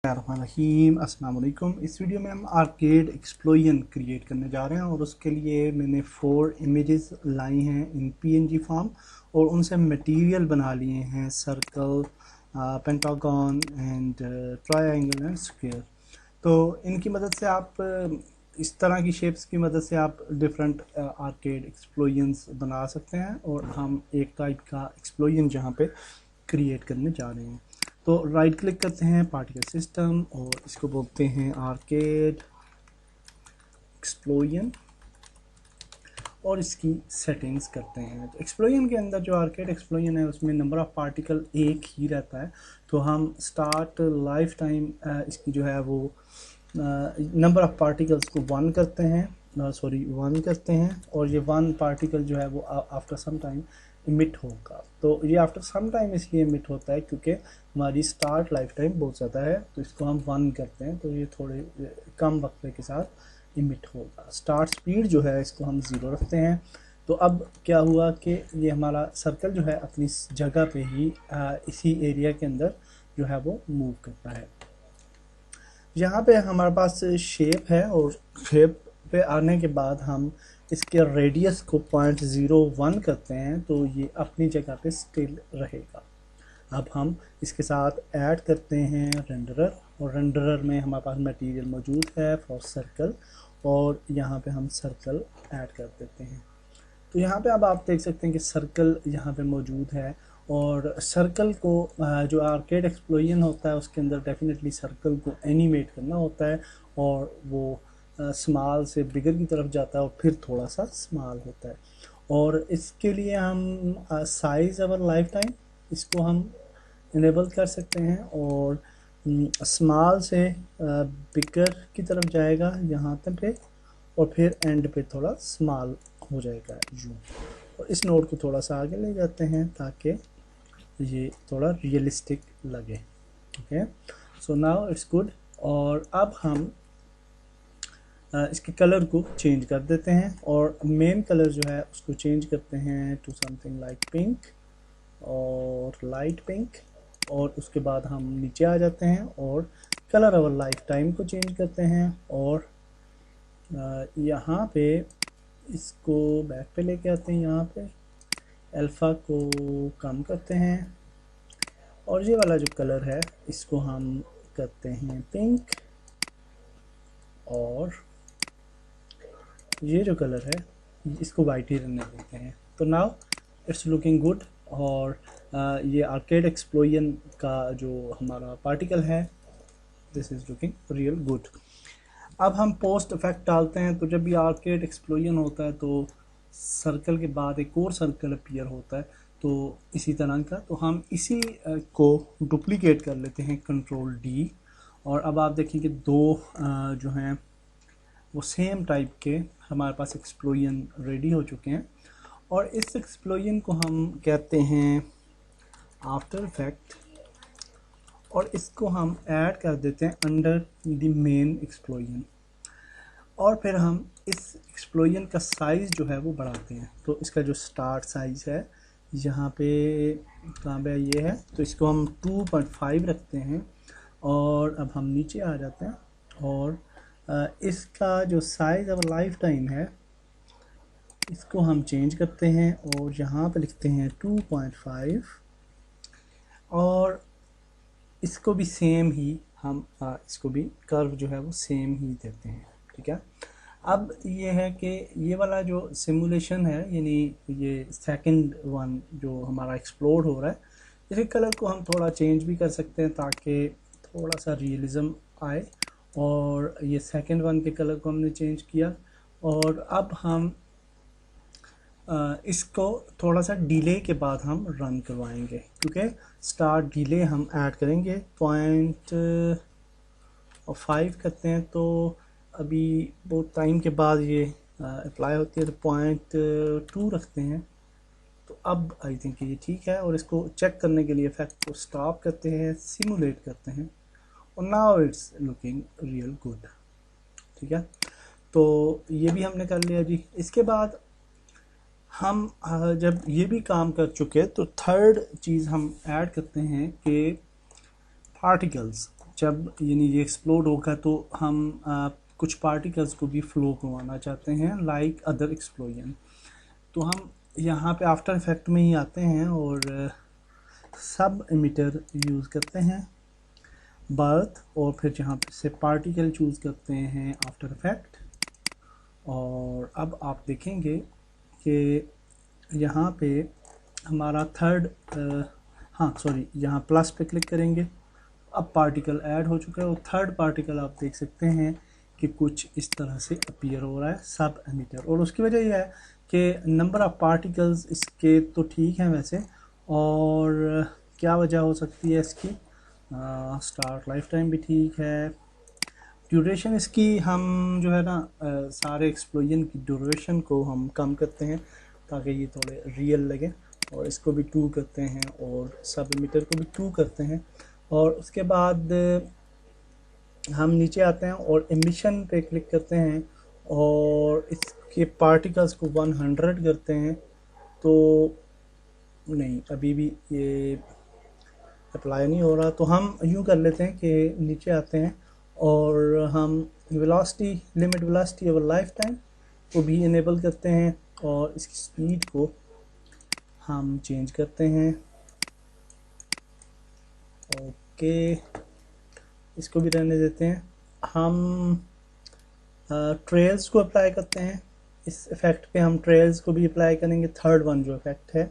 रहीम अस्सलाम वालेकुम। इस वीडियो में हम आर्केड एक्सप्लोजन क्रिएट करने जा रहे हैं और उसके लिए मैंने 4 इमेजेस लाई हैं इन पीएनजी फॉर्म और उनसे मटेरियल बना लिए हैं circle, pentagon and triangle and square. तो इनकी मदद से आप इस तरह की शेप्स की मदद से आप डिफरेंट आर्केड एक्सप्लोजन्स बना सकते हैं और हम एक टाइप का एक्सप्लोजन जहाँ पे क्रिएट करने जा रहे हैं। तो राइट क्लिक करते हैं पार्टिकल सिस्टम और इसको बोलते हैं आर्केड एक्सप्लोजन और इसकी सेटिंग्स करते हैं। तो एक्सप्लोजन के अंदर जो आर्केड एक्सप्लोजन है उसमें नंबर ऑफ़ पार्टिकल एक ही रहता है। तो हम स्टार्ट लाइफ टाइम इसकी जो है वो नंबर ऑफ़ पार्टिकल्स को 1 करते हैं, 1 करते हैं और ये 1 पार्टिकल जो है वो आफ्टर सम टाइम इमिट होगा। तो ये आफ्टर सम टाइम इसलिए इमिट होता है क्योंकि हमारी स्टार्ट लाइफ टाइम बहुत ज़्यादा है, तो इसको हम 1 करते हैं तो ये थोड़े कम वक्त के साथ इमिट होगा। स्टार्ट स्पीड जो है इसको हम 0 रखते हैं। तो अब क्या हुआ कि ये हमारा सर्कल जो है अपनी जगह पे ही इसी एरिया के अंदर जो है वो मूव करता है। यहाँ पे हमारे पास शेप है और शेप पे आने के बाद हम इसके रेडियस को 0.01 करते हैं तो ये अपनी जगह पे स्टिल रहेगा। अब हम इसके साथ ऐड करते हैं रेंडरर और रेंडरर में हमारे पास मटेरियल मौजूद है फॉर सर्कल और यहाँ पे हम सर्कल ऐड कर देते हैं। तो यहाँ पे अब आप देख सकते हैं कि सर्कल यहाँ पे मौजूद है और सर्कल को जो आर्केड एक्सप्लोजन होता है उसके अंदर डेफिनेटली सर्कल को एनिमेट करना होता है और वो स्मॉल से बिगर की तरफ जाता है और फिर थोड़ा सा स्मॉल होता है। और इसके लिए हम साइज़ अवर लाइफ टाइम इसको हम इनेबल कर सकते हैं और स्मॉल से बिगर की तरफ जाएगा यहाँ तक पे और फिर एंड पे थोड़ा स्मॉल हो जाएगा यूँ। और इस नोड को थोड़ा सा आगे ले जाते हैं ताकि ये थोड़ा रियलिस्टिक लगे। Okay, so now it's good. और अब हम इसके कलर को चेंज कर देते हैं और मेन कलर जो है उसको चेंज करते हैं टू समथिंग लाइक पिंक और लाइट पिंक। और उसके बाद हम नीचे आ जाते हैं और कलर अवर लाइफ टाइम को चेंज करते हैं और यहाँ पे इसको बैक पे लेके आते हैं। यहाँ पे अल्फ़ा को कम करते हैं और ये वाला जो कलर है इसको हम करते हैं पिंक और ये जो कलर है इसको वाइट ही रहने देते हैं। तो नाउ इट्स लुकिंग गुड और ये आर्केड एक्सप्लोजन का जो हमारा पार्टिकल है this is looking real good. अब हम पोस्ट इफेक्ट डालते हैं। तो जब भी आर्केड एक्सप्लोजन होता है तो सर्कल के बाद एक और सर्कल अपीयर होता है तो इसी तरह का। तो हम इसी को डुप्लीकेट कर लेते हैं Ctrl+D और अब आप देखें कि 2 जो हैं वो सेम टाइप के हमारे पास एक्सप्लोजन रेडी हो चुके हैं और इस एक्सप्लोजन को हम कहते हैं आफ्टर इफेक्ट और इसको हम ऐड कर देते हैं अंडर द मेन एक्सप्लोजन और फिर हम इस एक्सप्लोजन का साइज़ जो है वो बढ़ाते हैं। तो इसका जो स्टार्ट साइज़ है यहाँ पे कहाँ पे ये है तो इसको हम 2.5 रखते हैं और अब हम नीचे आ जाते हैं और इसका जो साइज़ अब लाइफ टाइम है इसको हम चेंज करते हैं और यहाँ पे लिखते हैं 2.5 और इसको भी सेम ही हम इसको भी कर्व जो है वो सेम ही देते हैं। ठीक है, अब ये है कि ये वाला जो सिमुलेशन है यानी ये सेकंड वन जो हमारा एक्सप्लोर हो रहा है इसके कलर को हम थोड़ा चेंज भी कर सकते हैं ताकि थोड़ा सा रियलिज़म आए। और ये सेकंड वन के कलर को हमने चेंज किया और अब हम इसको थोड़ा सा डिले के बाद हम रन करवाएंगे क्योंकि स्टार्ट डिले हम ऐड करेंगे 0.5 करते हैं तो अभी बहुत टाइम के बाद ये अप्लाई होती है तो 0.2 रखते हैं। तो अब आई थिंक ये ठीक है और इसको चेक करने के लिए इफेक्ट को स्टॉप करते हैं, सिमुलेट करते हैं और now it's looking real good. ठीक है, तो ये भी हमने कर लिया जी। इसके बाद हम जब ये भी काम कर चुके तो थर्ड चीज़ हम ऐड करते हैं कि पार्टिकल्स। जब यानी ये एक्सप्लोड होगा तो हम कुछ पार्टिकल्स को भी फ्लो करवाना चाहते हैं लाइक अदर एक्सप्लोजन। तो हम यहाँ पे आफ्टर इफेक्ट में ही आते हैं और सब इमिटर यूज़ करते हैं बर्थ, और फिर जहाँ से पार्टिकल चूज़ करते हैं आफ्टर इफेक्ट। और अब आप देखेंगे कि यहाँ पे हमारा थर्ड हाँ सॉरी, यहाँ प्लस पे क्लिक करेंगे, अब पार्टिकल ऐड हो चुका है और थर्ड पार्टिकल आप देख सकते हैं कि कुछ इस तरह से अपीयर हो रहा है सब एमिटर। और उसकी वजह यह है कि नंबर ऑफ़ पार्टिकल्स इसके तो ठीक हैं वैसे, और क्या वजह हो सकती है इसकी, स्टार्ट लाइफ टाइम भी ठीक है, ड्यूरेशन इसकी हम जो है ना सारे एक्सप्लोजन की ड्यूरेशन को हम कम करते हैं ताकि ये थोड़े रियल लगे, और इसको भी 2 करते हैं और सब एमिटर को भी 2 करते हैं। और उसके बाद हम नीचे आते हैं और एमिशन पे क्लिक करते हैं और इसके पार्टिकल्स को 100 करते हैं। तो नहीं, अभी भी ये अप्लाई नहीं हो रहा, तो हम यूँ कर लेते हैं कि नीचे आते हैं और हम velocity, limit velocity over life time को भी इनेबल करते हैं और इसकी स्पीड को हम चेंज करते हैं। ओके, इसको भी रहने देते हैं। हम ट्रेल्स को अप्लाई करते हैं, इस इफ़ेक्ट पे हम ट्रेल्स को भी अप्लाई करेंगे, थर्ड वन जो इफ़ेक्ट है।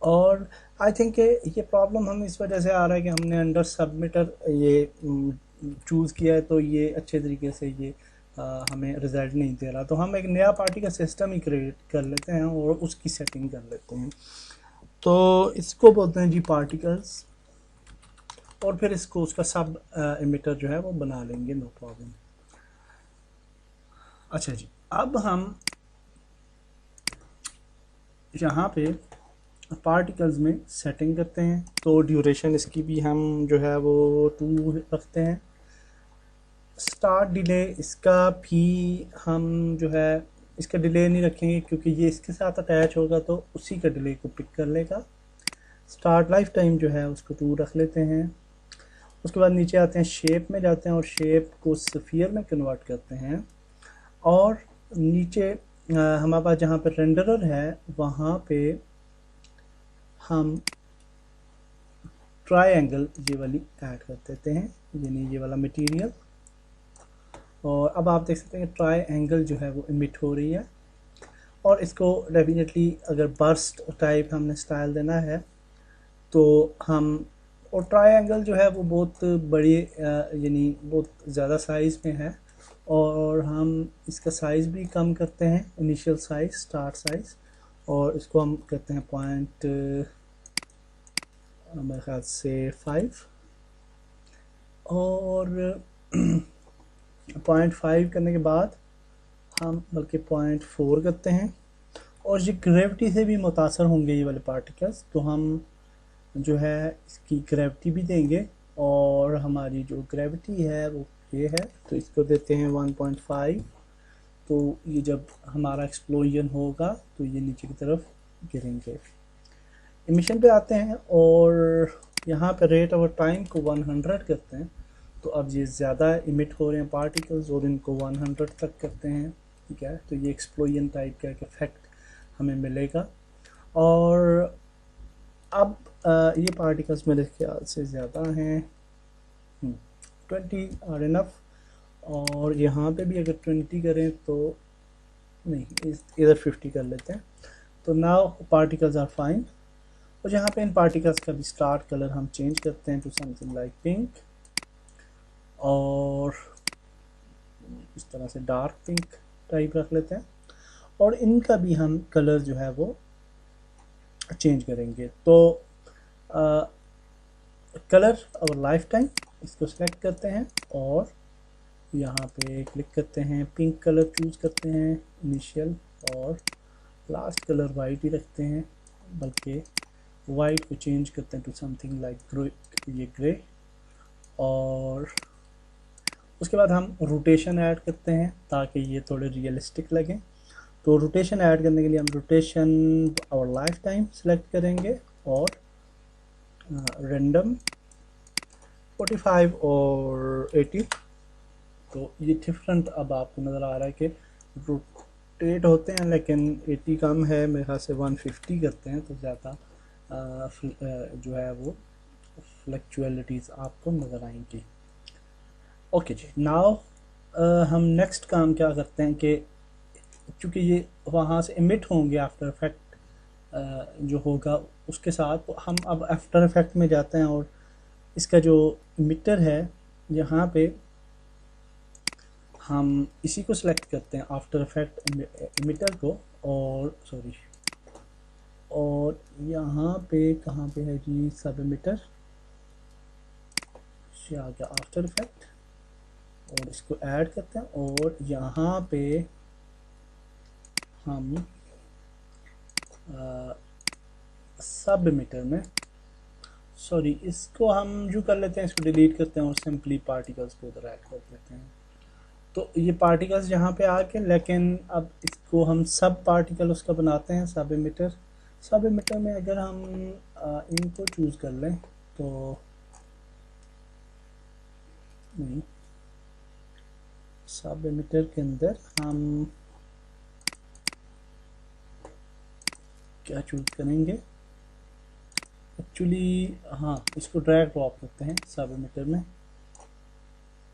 और आई थिंक ये प्रॉब्लम हमें इस वजह से आ रहा है कि हमने अंडर सबमिटर ये चूज़ किया है, तो ये अच्छे तरीके से ये हमें रिज़ल्ट नहीं दे रहा। तो हम एक नया पार्टी का सिस्टम ही क्रिएट कर लेते हैं और उसकी सेटिंग कर लेते हैं। तो इसको बोलते हैं जी पार्टिकल्स, और फिर इसको उसका सब इमिटर जो है वो बना लेंगे, नो प्रॉब्लम। अच्छा जी, अब हम यहाँ पे पार्टिकल्स में सेटिंग करते हैं, तो ड्यूरेशन इसकी भी हम जो है वो 2 रखते हैं। स्टार्ट डिले इसका भी हम जो है इसका डिले नहीं रखेंगे क्योंकि ये इसके साथ अटैच होगा तो उसी का डिले को पिक कर लेगा। स्टार्ट लाइफ टाइम जो है उसको 2 रख लेते हैं। उसके बाद नीचे आते हैं, शेप में जाते हैं और शेप को स्फीयर में कन्वर्ट करते हैं। और नीचे हमारे पास जहाँ पे रेंडरर है वहाँ पे हम ट्रायंगल ये वाली ऐड कर देते हैं, यानी ये वाला मटेरियल। और अब आप देख सकते हैं कि ट्रायंगल जो है वो इमिट हो रही है, और इसको डेफिनेटली अगर बर्स्ट टाइप हमने स्टाइल देना है तो हम, और ट्रायंगल जो है वो बहुत बड़ी यानी बहुत ज़्यादा साइज़ में है, और हम इसका साइज़ भी कम करते हैं, इनिशियल साइज़, स्टार्ट साइज़, और इसको हम करते हैं पॉइंट मेरे ख्याल से 5, और 0.5 करने के बाद हम बल्कि 0.4 करते हैं। और ये ग्रेविटी से भी मुतासर होंगे ये वाले पार्टिकल्स, तो हम जो है इसकी ग्रेविटी भी देंगे, और हमारी जो ग्रेविटी है वो ये है, तो इसको देते हैं 1.5। तो ये जब हमारा एक्सप्लोजन होगा तो ये नीचे की तरफ गिरेंगे। एमिशन पे आते हैं और यहाँ पे रेट ऑफ टाइम को 100 करते हैं, तो अब ये ज़्यादा इमिट हो रहे हैं पार्टिकल्स और इनको 100 तक करते हैं, ठीक है। तो ये एक्सप्लोजन टाइप का एक इफेक्ट हमें मिलेगा। और अब ये पार्टिकल्स मेरे ख्याल से ज़्यादा हैं, 20 आर इनफ। और यहाँ पे भी अगर 20 करें तो नहीं, इधर 50 कर लेते हैं। तो नाउ पार्टिकल्स आर फाइन। और यहाँ पे इन पार्टिकल्स का भी स्टार्ट कलर हम चेंज करते हैं टू समथिंग लाइक पिंक, और इस तरह से डार्क पिंक टाइप रख लेते हैं, और इनका भी हम कलर जो है वो चेंज करेंगे। तो कलर और लाइफ टाइम इसको सेलेक्ट करते हैं और यहाँ पे क्लिक करते हैं, पिंक कलर चूज़ करते हैं इनिशियल, और लास्ट कलर वाइट ही रखते हैं, बल्कि वाइट को चेंज करते हैं टू समथिंग लाइक ग्रे। और उसके बाद हम रोटेशन ऐड करते हैं ताकि ये थोड़े रियलिस्टिक लगें। तो रोटेशन ऐड करने के लिए हम रोटेशन और लाइफ टाइम सेलेक्ट करेंगे और रैंडम। 45 और 80। तो ये डिफरेंट अब आपको नज़र आ रहा है कि रोटेट होते हैं, लेकिन 80 कम है मेरे ख्याल से, 150 करते हैं तो ज़्यादा जो है वो फ्लक्चुअलिटीज़ आपको नज़र आएंगी। ओके जी, नाउ हम नेक्स्ट काम क्या करते हैं कि चूँकि ये वहाँ से इमिट होंगे आफ्टर इफेक्ट जो होगा उसके साथ, तो हम अब आफ्टर इफेक्ट में जाते हैं और इसका जो इमिटर है यहाँ पे हम इसी को सिलेक्ट करते हैं, आफ्टर इफेक्ट इमिटर को, और सॉरी, और यहाँ पे कहाँ पे है जी सब इमिटर, आ गया आफ्टर इफेक्ट, और इसको ऐड करते हैं और यहाँ पे हम सब इमिटर में, सॉरी इसको हम जो कर लेते हैं, इसको डिलीट करते हैं और सिंपली पार्टिकल्स को उधर ऐड कर देते हैं। तो ये पार्टिकल्स यहाँ पे आके, लेकिन अब इसको हम सब पार्टिकल उसका बनाते हैं, सब इमिटर। सब इमिटर में अगर हम इनको चूज़ कर लें तो नहीं, सब इमिटर के अंदर हम क्या चूज़ करेंगे एक्चुअली, हाँ इसको ड्रैग ड्रॉप करते हैं सब इमिटर में,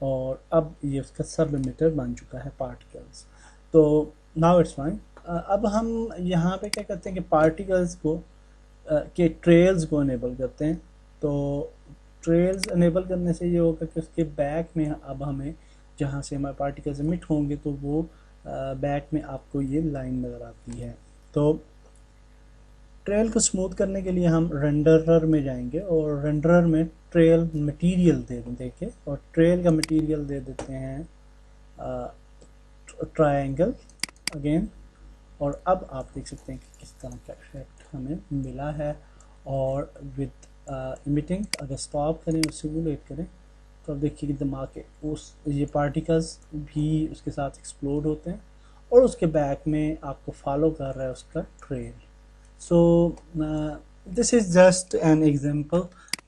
और अब ये उसका सब इमिटर बन चुका है पार्टिकल्स। तो नाउ इट्स फाइन। अब हम यहाँ पे क्या करते हैं कि पार्टिकल्स को के ट्रेल्स को इनेबल करते हैं। तो ट्रेल्स इनेबल करने से ये होगा कि उसके बैक में अब हमें जहाँ से हमारे पार्टिकल्स इमिट होंगे तो वो बैक में आपको ये लाइन नज़र आती है। तो ट्रेल को स्मूथ करने के लिए हम रेंडरर में जाएंगे और रेंडरर में ट्रेल मटेरियल दे देंगे, और ट्रेल का मटेरियल दे देते हैं ट्रायंगल अगेन। और अब आप देख सकते हैं कि किस तरह का इफेक्ट हमें मिला है। और विद इमिटिंग अगर स्टॉप करें और सिमुलेट करें तो अब देखिए कि दिमाग के उस ये पार्टिकल्स भी उसके साथ एक्सप्लोड होते हैं और उसके बैक में आपको फॉलो कर रहा है उसका trail. So this is just an example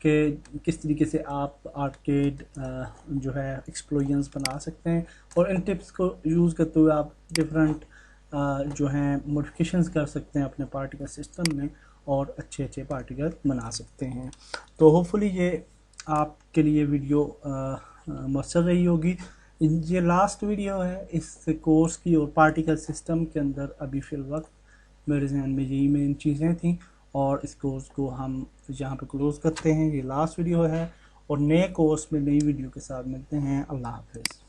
कि किस तरीके से आप आर्केड जो है एक्सप्लोजन्स बना सकते हैं, और इन टिप्स को यूज़ करते हुए आप डिफरेंट जो हैं मॉडिफिकेशंस कर सकते हैं अपने पार्टिकल सिस्टम में और अच्छे अच्छे पार्टिकल बना सकते हैं। तो होपफुली ये आपके लिए वीडियो मसर रही होगी। ये लास्ट वीडियो है इस कोर्स की, और पार्टिकल सिस्टम के अंदर अभी फिल वक्त मेरे जहन में यही मेन चीज़ें थी, और इस कोर्स को हम यहाँ पे क्लोज़ करते हैं। ये लास्ट वीडियो है और नए कोर्स में नई वीडियो के साथ मिलते हैं। अल्लाह हाफ़िज़।